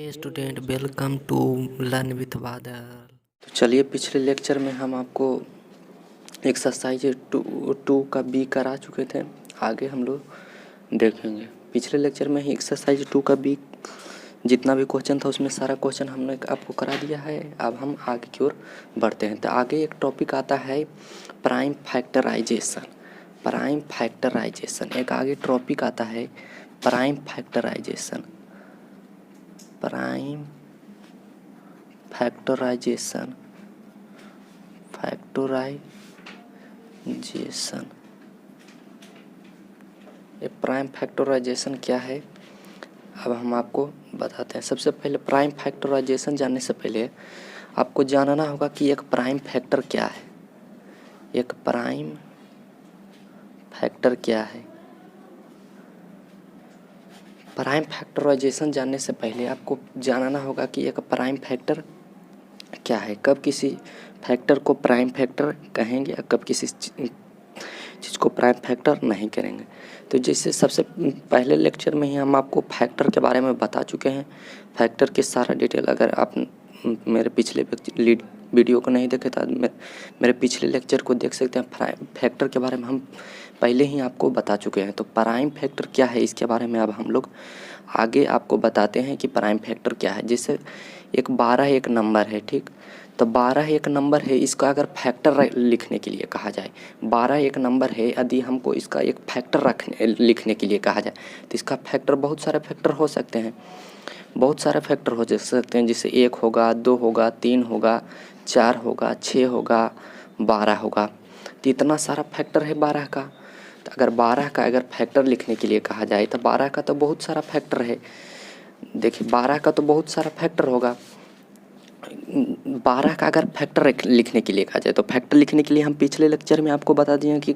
Hey student, welcome to learn with Badal. तो चलिए, पिछले लेक्चर में हम आपको एक्सरसाइज टू का बी करा चुके थे। आगे हम लोग देखेंगे। पिछले लेक्चर में ही एक्सरसाइज 2 का बी जितना भी क्वेश्चन था उसमें सारा क्वेश्चन हमने आपको करा दिया है। अब हम आगे की ओर बढ़ते हैं। तो आगे एक टॉपिक आता है प्राइम फैक्टराइजेशन। प्राइम फैक्टराइजेशन एक आगे टॉपिक आता है प्राइम फैक्टराइजेशन। प्राइम फैक्टराइजेशन ये प्राइम फैक्टराइजेशन क्या है, अब हम आपको बताते हैं। सबसे पहले प्राइम फैक्टराइजेशन जानने से पहले आपको जानना होगा कि एक प्राइम फैक्टर क्या है। एक प्राइम फैक्टर क्या है। प्राइम फैक्टराइजेशन जानने से पहले आपको जानना होगा कि एक प्राइम फैक्टर क्या है, कब किसी फैक्टर को प्राइम फैक्टर कहेंगे और कब किसी चीज़ को प्राइम फैक्टर नहीं करेंगे। तो जैसे सबसे पहले लेक्चर में ही हम आपको फैक्टर के बारे में बता चुके हैं। फैक्टर के सारा डिटेल अगर आप मेरे पिछले वीडियो को नहीं देखे तो मेरे पिछले लेक्चर को देख सकते हैं। फैक्टर के बारे में हम पहले ही आपको बता चुके हैं। तो प्राइम फैक्टर क्या है इसके बारे में अब हम लोग आगे आपको बताते हैं कि प्राइम फैक्टर क्या है। जैसे 12 एक नंबर है, ठीक। तो 12 एक नंबर है, इसका अगर फैक्टर लिखने के लिए कहा जाए, 12 एक नंबर है, यदि हमको इसका एक फैक्टर लिखने के लिए कहा जाए तो इसका फैक्टर बहुत सारे फैक्टर हो सकते हैं। बहुत सारे फैक्टर हो सकते हैं, जैसे 1 होगा, 2 होगा, 3 होगा, 4 होगा, 6 होगा, 12 होगा। तो इतना सारा फैक्टर है 12 का। तो अगर 12 का अगर फैक्टर लिखने के लिए कहा जाए तो 12 का तो बहुत सारा फैक्टर है। देखिए 12 का तो बहुत सारा फैक्टर होगा। 12 का अगर फैक्टर लिखने के लिए कहा जाए तो फैक्टर लिखने के लिए हम पिछले लेक्चर में आपको बता दिए कि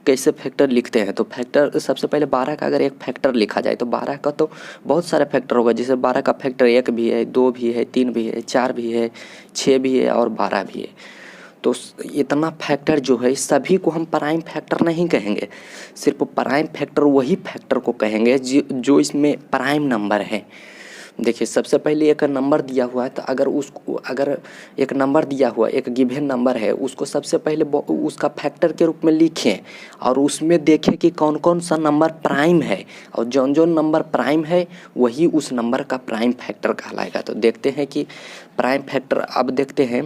कैसे फैक्टर लिखते हैं। तो फैक्टर सबसे पहले 12 का अगर एक फैक्टर लिखा जाए तो 12 का तो बहुत सारे फैक्टर होगा। जैसे 12 का फैक्टर 1 भी है, 2 भी है, 3 भी है, 4 भी है, 6 भी है और 12 भी है। तो इतना फैक्टर जो है सभी को हम प्राइम फैक्टर नहीं कहेंगे। सिर्फ प्राइम फैक्टर वही फैक्टर को कहेंगे जो इसमें प्राइम नंबर है। देखिए सबसे पहले एक नंबर दिया हुआ है, तो अगर एक नंबर दिया हुआ, एक गिवन नंबर है, उसको सबसे पहले उसका फैक्टर के रूप में लिखें और उसमें देखें कि कौन कौन सा नंबर प्राइम है, और जौन जौन नंबर प्राइम है वही उस नंबर का प्राइम फैक्टर कहलाएगा। तो देखते हैं कि प्राइम फैक्टर, अब देखते हैं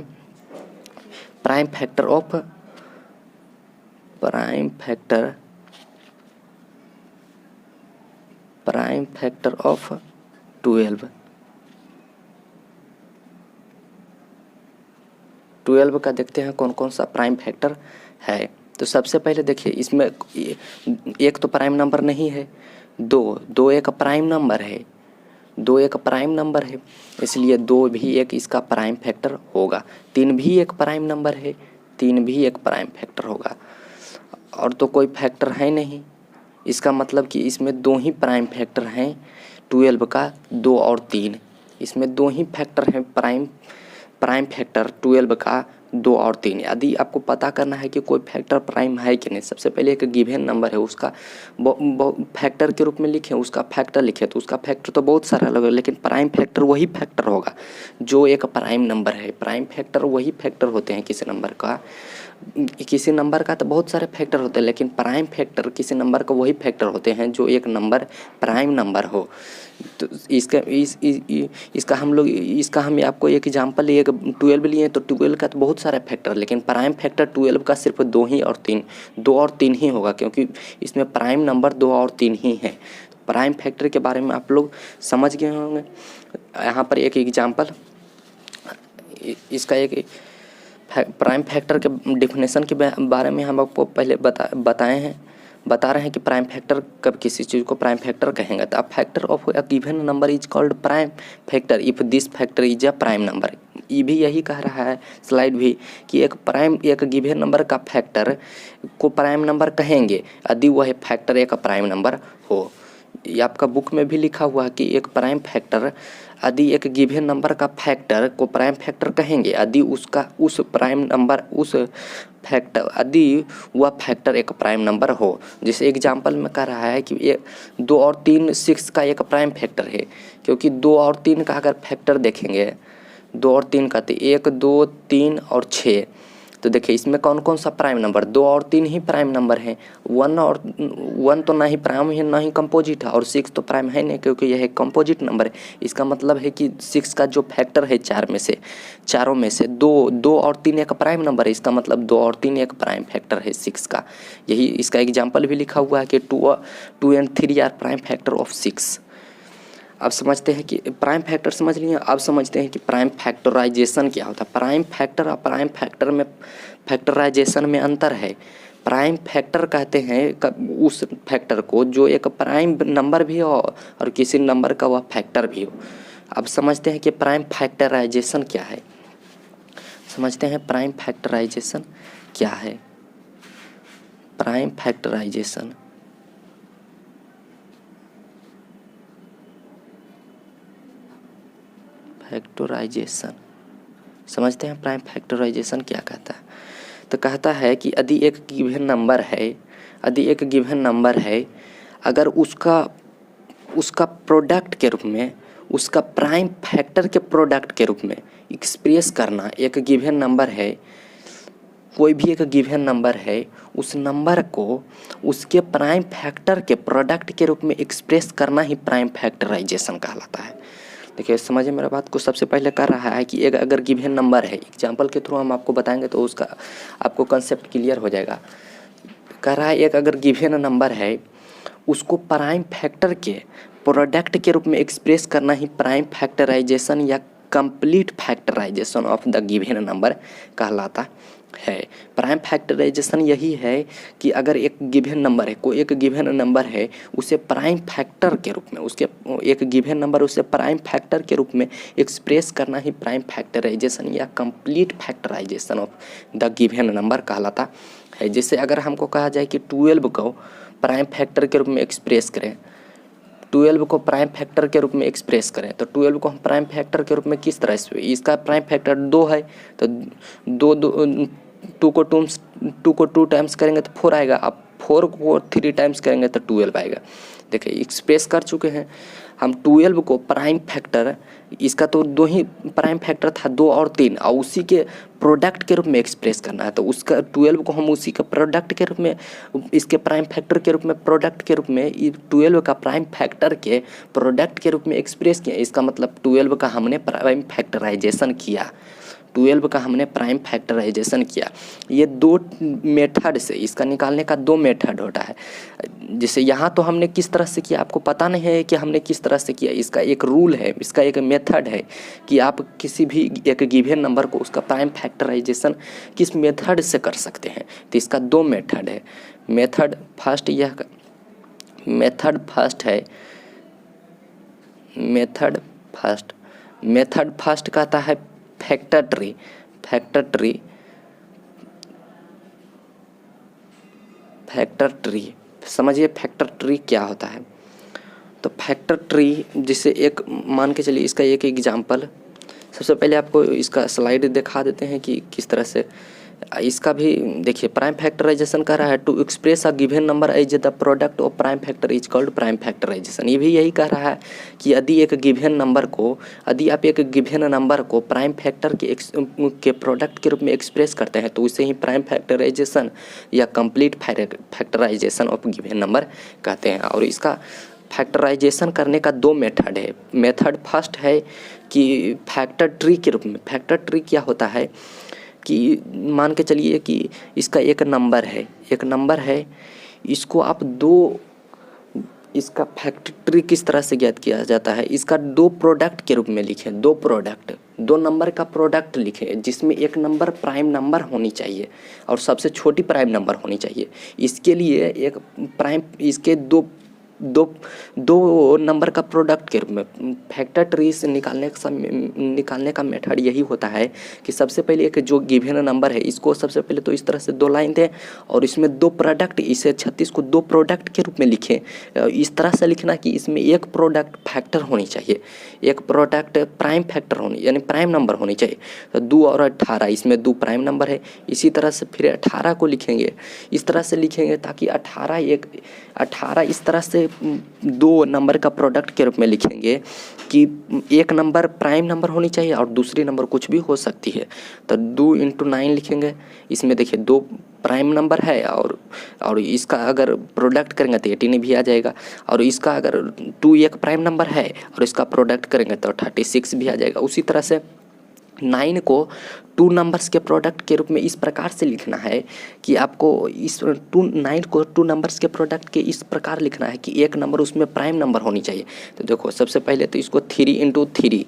प्राइम फैक्टर ऑफ 12 का देखते हैं कौन कौन सा प्राइम फैक्टर है। तो सबसे पहले देखिए इसमें एक तो प्राइम नंबर नहीं है, दो एक प्राइम नंबर है, 2 एक प्राइम नंबर है, इसलिए 2 भी एक इसका प्राइम फैक्टर होगा। 3 भी एक प्राइम नंबर है, 3 भी एक प्राइम फैक्टर होगा। और तो कोई फैक्टर है नहीं, इसका मतलब कि इसमें 2 ही प्राइम फैक्टर हैं 12 का, 2 और 3। इसमें 2 ही फैक्टर हैं प्राइम फैक्टर 12 का, 2 और 3। यदि आपको पता करना है कि कोई फैक्टर प्राइम है कि नहीं, सबसे पहले एक गिवन नंबर है उसका फैक्टर के रूप में लिखें, उसका फैक्टर लिखें। तो उसका फैक्टर तो बहुत सारा लगेगा, लेकिन प्राइम फैक्टर वही फैक्टर होगा जो एक प्राइम नंबर है। प्राइम फैक्टर वही फैक्टर होते हैं किसी नंबर का। किसी नंबर का तो बहुत सारे फैक्टर होते हैं, लेकिन प्राइम फैक्टर किसी नंबर का वही फैक्टर होते हैं जो एक नंबर प्राइम नंबर हो। तो इसका हम आपको एक एग्जांपल लिए, 12 लिए तो 12 का तो बहुत सारे फैक्टर, लेकिन प्राइम फैक्टर 12 का सिर्फ 2 ही और 3, 2 और 3 ही होगा, क्योंकि इसमें प्राइम नंबर 2 और 3 ही है। प्राइम फैक्टर के बारे में आप लोग समझ गए होंगे। यहाँ पर एक एग्जांपल, इसका एक प्राइम फैक्टर के डेफिनेशन के बारे में हम आपको पहले बता रहे हैं कि प्राइम फैक्टर कब किसी चीज़ को प्राइम फैक्टर कहेंगे। तो अब factor of a given number is called prime factor if this factor is a prime number. ये भी यही कह रहा है स्लाइड भी कि एक गिवन नंबर का फैक्टर को प्राइम नंबर कहेंगे यदि वह फैक्टर एक प्राइम नंबर हो। ये आपका बुक में भी लिखा हुआ है कि एक प्राइम फैक्टर यदि एक गिवन नंबर का फैक्टर को प्राइम फैक्टर कहेंगे यदि उसका उस प्राइम नंबर उस फैक्टर यदि वह फैक्टर एक प्राइम नंबर हो। जैसे एग्जांपल में कह रहा है कि ये 2 और 3 6 का एक प्राइम फैक्टर है, क्योंकि 2 और 3 का अगर फैक्टर देखेंगे 2 और 3 का तो 1 2 3 और 6, तो देखिए इसमें कौन कौन सा प्राइम नंबर 2 और 3 ही प्राइम नंबर हैं। 1 तो ना ही प्राइम है ना ही कंपोजिट है, और 6 तो प्राइम है नहीं क्योंकि यह एक कंपोजिट नंबर है। इसका मतलब है कि 6 का जो फैक्टर है चारों में से 2 और 3 एक प्राइम नंबर है, इसका मतलब 2 और 3 एक प्राइम फैक्टर है 6 का। यही इसका एग्जाम्पल भी लिखा हुआ है कि 2 and 3 are prime factor of 6। अब समझते हैं कि प्राइम फैक्टर समझ लिए, अब समझते हैं कि प्राइम फैक्टराइजेशन क्या होता है। प्राइम फैक्टर और प्राइम फैक्टर में फैक्टराइजेशन में अंतर है। प्राइम फैक्टर कहते हैं उस फैक्टर को जो एक प्राइम नंबर भी हो और किसी नंबर का वह फैक्टर भी हो। अब समझते हैं कि प्राइम फैक्टराइजेशन क्या है। समझते हैं प्राइम फैक्टराइजेशन क्या है। प्राइम फैक्टराइजेशन समझते हैं प्राइम फैक्टराइजेशन क्या कहता है। तो कहता है कि यदि एक गिवन नंबर है अगर उसका प्रोडक्ट के रूप में उसका प्राइम फैक्टर के प्रोडक्ट के रूप में एक्सप्रेस करना। एक गिवन नंबर है, कोई भी एक गिवन नंबर है, उस नंबर को उसके प्राइम फैक्टर के प्रोडक्ट के रूप में एक्सप्रेस करना ही प्राइम फैक्टराइजेशन कहलाता है। देखिए समझिए मेरा बात को। सबसे पहले कर रहा है कि एक अगर गिवन नंबर है, एग्जाम्पल के थ्रू हम आपको बताएंगे तो उसका आपको कंसेप्ट क्लियर हो जाएगा। कह रहा है एक अगर गिवन नंबर है उसको प्राइम फैक्टर के प्रोडक्ट के रूप में एक्सप्रेस करना ही प्राइम फैक्टराइजेशन या complete factorization of the given number कहलाता है। प्राइम फैक्टराइजेशन यही है कि अगर एक गिवन नंबर है, कोई एक गिवन नंबर है, उसे प्राइम फैक्टर के रूप में उसके एक गिवन नंबर उसे प्राइम फैक्टर के रूप में एक्सप्रेस करना ही प्राइम फैक्टराइजेशन या complete factorization of the given number कहलाता है। जैसे अगर हमको कहा जाए कि 12 को प्राइम फैक्टर के रूप में एक्सप्रेस करें, 12 को प्राइम फैक्टर के रूप में एक्सप्रेस करें, तो 12 को हम प्राइम फैक्टर के रूप में किस तरह से, इसका प्राइम फैक्टर 2 है तो 2 को 2 टाइम्स करेंगे तो 4 आएगा। अब 4 को 3 टाइम्स करेंगे तो 12 आएगा। देखिए एक्सप्रेस कर चुके हैं हम 12 को प्राइम फैक्टर, इसका तो 2 ही प्राइम फैक्टर था 2 और 3, और उसी के प्रोडक्ट के रूप में एक्सप्रेस करना है। तो उसका 12 को हम उसी का प्रोडक्ट के रूप में, इसके प्राइम फैक्टर के रूप में, प्रोडक्ट के रूप में 12 का प्राइम फैक्टर के प्रोडक्ट के रूप में एक्सप्रेस किया। इसका मतलब 12 का हमने प्राइम फैक्टराइजेशन किया। 12 का हमने प्राइम फैक्टराइजेशन किया। ये 2 मेथड से इसका निकालने का 2 मेथड होता है। जैसे यहाँ तो हमने किस तरह से किया आपको पता नहीं है कि हमने किस तरह से किया। इसका एक रूल है, इसका एक मेथड है कि आप किसी भी एक गिवन नंबर को उसका प्राइम फैक्टराइजेशन किस मेथड से कर सकते हैं। तो इसका 2 मेथड है। मेथड फर्स्ट कहता है फैक्टर ट्री। समझिए फैक्टर ट्री क्या होता है। तो फैक्टर ट्री जिसे एक मान के चलिए, इसका एक एग्जांपल, सबसे पहले आपको इसका स्लाइड दिखा देते हैं कि किस तरह से इसका भी देखिए। प्राइम फैक्टराइजेशन कह रहा है to express a given number as the product of prime factor is called prime factorization. ये भी यही कह रहा है कि यदि एक गिवन नंबर को, यदि आप एक गिवन नंबर को प्राइम फैक्टर के प्रोडक्ट के रूप में एक्सप्रेस करते हैं तो उसे ही प्राइम फैक्टराइजेशन या complete factorization of given number कहते हैं। और इसका फैक्टराइजेशन करने का 2 मेथड है। मेथड फर्स्ट है कि फैक्टर ट्री के रूप में। फैक्टर ट्री क्या होता है कि मान के चलिए कि इसका एक नंबर है, इसको आप इसका फैक्टर ट्री किस तरह से ज्ञात किया जाता है। इसका 2 प्रोडक्ट के रूप में लिखें, 2 नंबर का प्रोडक्ट लिखें जिसमें एक नंबर प्राइम नंबर होनी चाहिए और सबसे छोटी प्राइम नंबर होनी चाहिए। इसके लिए एक प्राइम, इसके 2 दो दो नंबर का प्रोडक्ट के रूप में फैक्टर ट्री से निकालने का मेथड यही होता है कि सबसे पहले एक जो गिवन नंबर है इसको सबसे पहले तो इस तरह से 2 लाइन दें और इसमें 2 प्रोडक्ट, इसे 36 को 2 प्रोडक्ट के रूप में लिखें। इस तरह से लिखना कि इसमें एक प्रोडक्ट फैक्टर होनी चाहिए, एक प्रोडक्ट प्राइम फैक्टर होनी यानी प्राइम नंबर होनी चाहिए। तो 2 और 18 इसमें 2 प्राइम नंबर है। इसी तरह से फिर 18 को लिखेंगे, इस तरह से लिखेंगे ताकि 18 इस तरह से 2 नंबर का प्रोडक्ट के रूप में लिखेंगे कि एक नंबर प्राइम नंबर होनी चाहिए और दूसरी नंबर कुछ भी हो सकती है। तो 2 × 9 लिखेंगे। इसमें देखिए 2 प्राइम नंबर है और इसका अगर प्रोडक्ट करेंगे तो 18 भी आ जाएगा, और इसका अगर 2 एक प्राइम नंबर है और इसका प्रोडक्ट करेंगे तो 36 भी आ जाएगा। उसी तरह से 9 को 2 नंबर्स के प्रोडक्ट के रूप में इस प्रकार से लिखना है कि आपको इस 9 को 2 नंबर्स के प्रोडक्ट के इस प्रकार लिखना है कि एक नंबर उसमें प्राइम नंबर होनी चाहिए। तो देखो सबसे पहले तो इसको 3 × 3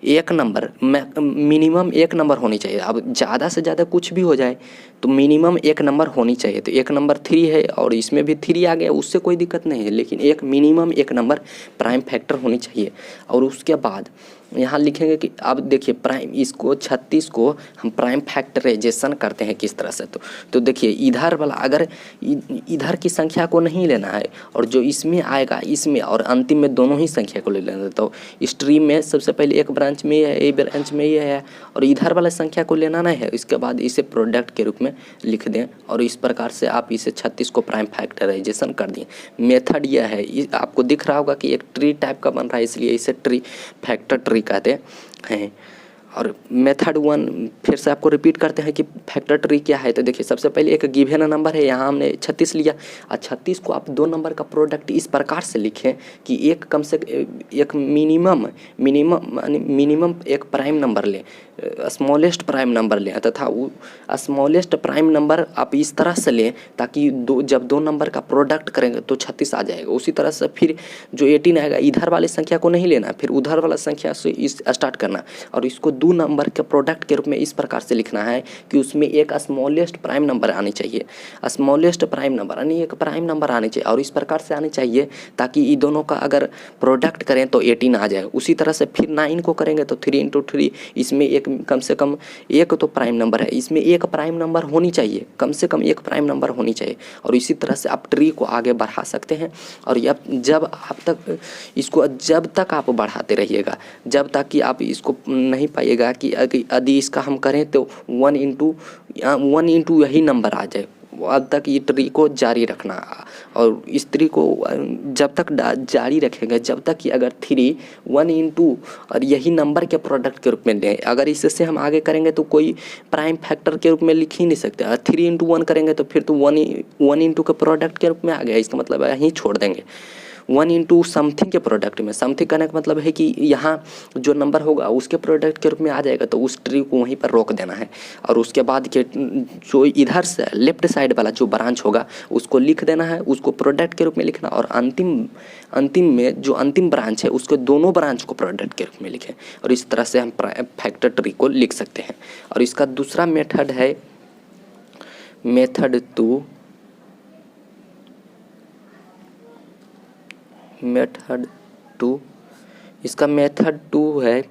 एक नंबर मिनिमम एक नंबर होनी चाहिए। अब ज़्यादा से ज़्यादा कुछ भी हो जाए तो मिनिमम एक नंबर होनी चाहिए। तो एक नंबर 3 है और इसमें भी 3 आ गया, उससे कोई दिक्कत नहीं है, लेकिन एक मिनिमम एक नंबर प्राइम फैक्टर होनी चाहिए। और उसके बाद यहाँ लिखेंगे कि अब देखिए प्राइम इसको 36 को हम प्राइम फैक्टराइजेशन करते हैं किस तरह से। तो देखिए इधर वाला अगर इधर की संख्या को नहीं लेना है और जो इसमें आएगा इसमें और अंतिम में दोनों ही संख्या को ले लेना है। तो इस ट्री में सबसे पहले एक ब्रांच में ये है, ए ब्रांच में ये है और इधर वाला संख्या को लेना नहीं है। इसके बाद इसे प्रोडक्ट के रूप में लिख दें और इस प्रकार से आप इसे 36 को प्राइम फैक्टराइजेशन कर दिए। मेथड यह है, आपको दिख रहा होगा कि एक ट्री टाइप का बन रहा है, इसलिए इसे ट्री फैक्टर ट्री कहते हैं। और मेथड 1 फिर से आपको रिपीट करते हैं कि फैक्टर ट्री क्या है। तो देखिए सबसे पहले एक गिवन नंबर है, यहाँ हमने 36 लिया और 36 को आप 2 नंबर का प्रोडक्ट इस प्रकार से लिखें कि एक कम से एक मिनिमम एक प्राइम नंबर लें, स्मॉलेस्ट प्राइम नंबर लें तथा वो स्मॉलेस्ट प्राइम नंबर आप इस तरह से लें ताकि जब 2 नंबर का प्रोडक्ट करेंगे तो 36 आ जाएगा। उसी तरह से फिर जो 18 आएगा इधर वाले संख्या को नहीं लेना, फिर उधर वाला संख्या से इस स्टार्ट करना और इसको 2 नंबर के प्रोडक्ट के रूप में इस प्रकार से लिखना है कि उसमें एक स्मॉलेस्ट प्राइम नंबर आनी चाहिए, स्मॉलेस्ट प्राइम नंबर यानी एक प्राइम नंबर आनी चाहिए और इस प्रकार से आनी चाहिए ताकि ये दोनों का अगर प्रोडक्ट करें तो 18 आ जाएगा। उसी तरह से फिर 9 को करेंगे तो 3 × 3 इसमें एक कम से कम एक तो प्राइम नंबर है, इसमें एक प्राइम नंबर होनी चाहिए, कम से कम एक प्राइम नंबर होनी चाहिए। और इसी तरह से आप ट्री को आगे बढ़ा सकते हैं और जब तक आप बढ़ाते रहिएगा जब तक कि आप इसको नहीं पाइएगा कि यदि इसका हम करें तो 1 × यही नंबर आ जाए, अब तक ये ट्री को जारी रखना। और इस ट्री को जब तक जारी रखेंगे जब तक कि अगर 1 × और यही नंबर के प्रोडक्ट के रूप में लें। अगर इससे हम आगे करेंगे तो कोई प्राइम फैक्टर के रूप में लिख ही नहीं सकते। अगर 3 × 1 करेंगे तो फिर तो 1 × के प्रोडक्ट के रूप में आ गया, इसका मतलब यहीं छोड़ देंगे। 1 × समथिंग के प्रोडक्ट में, समथिंग करने का मतलब है कि यहाँ जो नंबर होगा उसके प्रोडक्ट के रूप में आ जाएगा तो उस ट्री को वहीं पर रोक देना है। और उसके बाद के जो इधर से लेफ्ट साइड वाला जो ब्रांच होगा उसको लिख देना है, उसको प्रोडक्ट के रूप में लिखना और अंतिम में जो अंतिम ब्रांच है उसके दोनों ब्रांच को प्रोडक्ट के रूप में लिखें। और इस तरह से हम फैक्टर ट्री को लिख सकते हैं। और इसका दूसरा मेथड है मेथड 2। इसका मेथड 2 है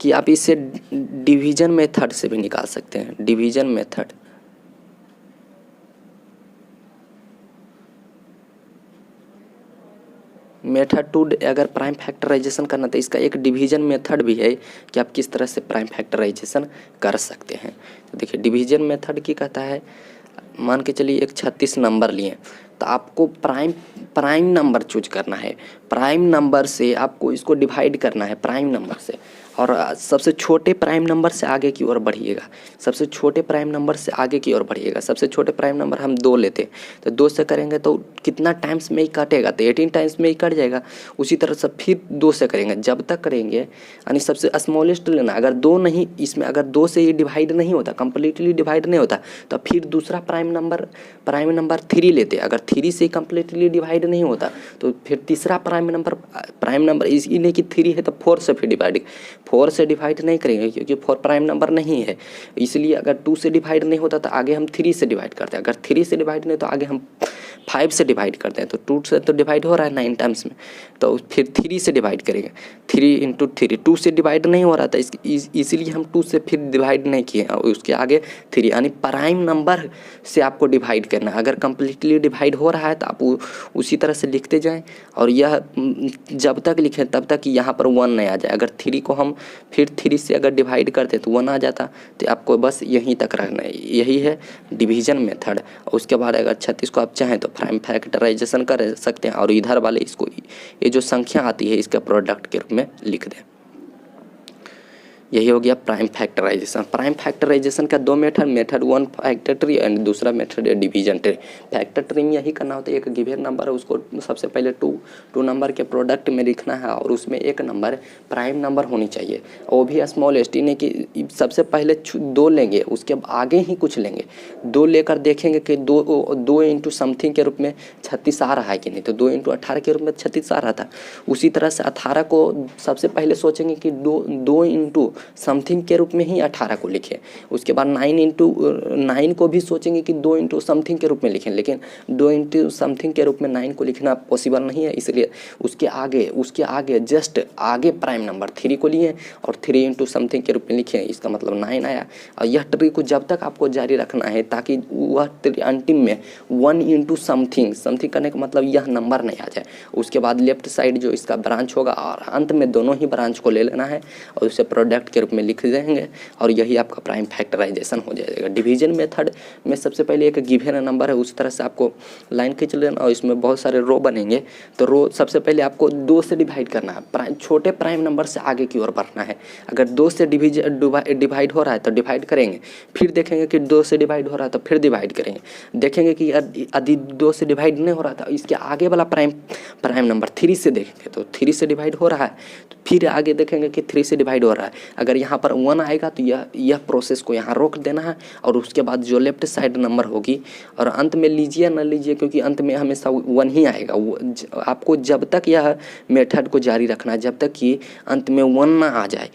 कि आप इसे डिवीजन मेथड से भी निकाल सकते हैं। डिवीजन मेथड मेथड 2 अगर प्राइम फैक्टराइजेशन करना तो इसका एक डिवीजन मेथड भी है कि आप किस तरह से प्राइम फैक्टराइजेशन कर सकते हैं। तो देखिए डिवीजन मेथड की कहता है, मान के चलिए एक 36 नंबर लिए तो आपको प्राइम नंबर चूज करना है। प्राइम नंबर से आपको इसको डिवाइड करना है प्राइम नंबर से और सबसे छोटे प्राइम नंबर से आगे की ओर बढ़िएगा, सबसे छोटे प्राइम नंबर से आगे की ओर बढ़िएगा। सबसे छोटे प्राइम नंबर हम 2 लेते तो 2 से करेंगे तो कितना टाइम्स में ही काटेगा तो 18 टाइम्स में ही कट जाएगा। उसी तरह से फिर 2 से करेंगे, जब तक करेंगे यानी सबसे स्मॉलेस्ट लेना। अगर 2 नहीं, इसमें अगर 2 से ये डिवाइड नहीं होता, कंप्लीटली डिवाइड नहीं होता तो फिर दूसरा प्राइम नंबर 3 लेते। अगर 3 से कम्प्लीटली डिवाइड नहीं होता तो फिर तीसरा प्राइम नंबर इसी नहीं कि 3 है तो 4 से फिर 4 से डिवाइड नहीं करेंगे क्योंकि 4 प्राइम नंबर नहीं है। इसलिए अगर 2 से डिवाइड नहीं होता तो आगे हम 3 से डिवाइड करते हैं, अगर 3 से डिवाइड नहीं तो आगे हम 5 से डिवाइड करते हैं। तो 2 से तो डिवाइड हो रहा है 9 टाइम्स में, तो फिर 3 से डिवाइड करेंगे। 3 इंटू 3, 2 से डिवाइड नहीं हो रहा था इसीलिए हम 2 से फिर डिवाइड नहीं किए और उसके आगे 3, यानी प्राइम नंबर से आपको डिवाइड करना है। अगर कम्प्लीटली डिवाइड हो रहा है तो आप उसी तरह से लिखते जाएं और यह जब तक लिखें तब तक यहाँ पर 1 नहीं आ जाए। अगर 3 को हम फिर 3 से अगर डिवाइड करते तो 1 आ जाता, तो आपको बस यहीं तक रखना है। यही है डिवीजन मेथड। उसके बाद अगर 36 को आप चाहें तो प्राइम फैक्टराइजेशन कर सकते हैं और इधर वाले इसको ये जो संख्या आती है इसका प्रोडक्ट के रूप में लिख दें। यही हो गया प्राइम फैक्टराइजेशन। प्राइम फैक्टराइजेशन का 2 मेथड 1 फैक्टर ट्री एंड दूसरा मेथड है डिवीजन ट्री। फैक्टर ट्री में यही करना होता है, एक गिवन नंबर है उसको सबसे पहले 2 नंबर के प्रोडक्ट में लिखना है और उसमें एक नंबर प्राइम नंबर होनी चाहिए, वो भी स्मॉलेस्ट, यानी कि सबसे पहले 2 लेंगे उसके आगे ही कुछ लेंगे। 2 लेकर देखेंगे कि 2 इंटू समथिंग के रूप में 36 आ रहा है कि नहीं, तो 2 इंटू 18 के रूप में 36 आ रहा था। उसी तरह से 18 को सबसे पहले सोचेंगे कि 2 इंटू समथिंग के रूप में ही 18 को लिखें। उसके बाद 9 इंटू 9 को भी सोचेंगे कि 2 इंटू समथिंग के रूप में लिखें, लेकिन 2 इंटू समथिंग के रूप में 9 को लिखना पॉसिबल नहीं है, इसलिए उसके आगे जस्ट आगे प्राइम नंबर 3 को लिए और 3 इंटू समथिंग के रूप में लिखें, इसका मतलब 9 आया। और यह ट्री को जब तक आपको जारी रखना है ताकि वह ट्री अंतिम में 1 इंटू समथिंग करने का मतलब यह नंबर नहीं आ जाए। उसके बाद लेफ्ट साइड जो इसका ब्रांच होगा और अंत में दोनों ही ब्रांच को ले लेना है और उसे प्रोडक्ट के रूप में लिख देंगे और यही आपका प्राइम फैक्टराइजेशन हो जाएगा। डिवीजन मेथड में सबसे पहले एक गिवन नंबर है, उस तरह से आपको लाइन खींच लेना और इसमें बहुत सारे रो बनेंगे। तो रो सबसे पहले आपको 2 से डिवाइड करना है, छोटे प्राइम नंबर से आगे की ओर बढ़ना है। अगर 2 से डिवाइड हो रहा है तो डिवाइड करेंगे, फिर देखेंगे कि 2 से डिवाइड हो रहा है तो फिर डिवाइड करेंगे, देखेंगे कि यदि 2 से डिवाइड नहीं हो रहा था इसके आगे वाला प्राइम नंबर 3 से देखेंगे तो 3 से डिवाइड हो रहा है, तो फिर आगे देखेंगे कि 3 से डिवाइड हो रहा है। अगर यहाँ पर 1 आएगा तो यह प्रोसेस को यहाँ रोक देना है और उसके बाद जो लेफ्ट साइड नंबर होगी और अंत में लीजिए ना लीजिए क्योंकि अंत में हमेशा 1 ही आएगा। आपको जब तक यह मेथड को जारी रखना है जब तक कि अंत में 1 ना आ जाए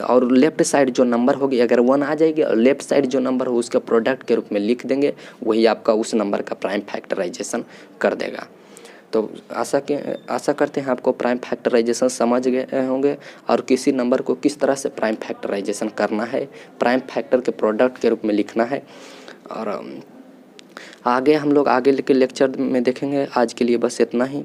और लेफ्ट साइड जो नंबर होगी अगर 1 आ जाएगी और लेफ्ट साइड जो नंबर हो उसका प्रोडक्ट के रूप में लिख देंगे, वही आपका उस नंबर का प्राइम फैक्टराइजेशन कर देगा। तो आशा करते हैं आपको प्राइम फैक्टराइजेशन समझ गए होंगे और किसी नंबर को किस तरह से प्राइम फैक्टराइजेशन करना है, प्राइम फैक्टर के प्रोडक्ट के रूप में लिखना है। और आगे हम लोग आगे के लेक्चर में देखेंगे। आज के लिए बस इतना ही।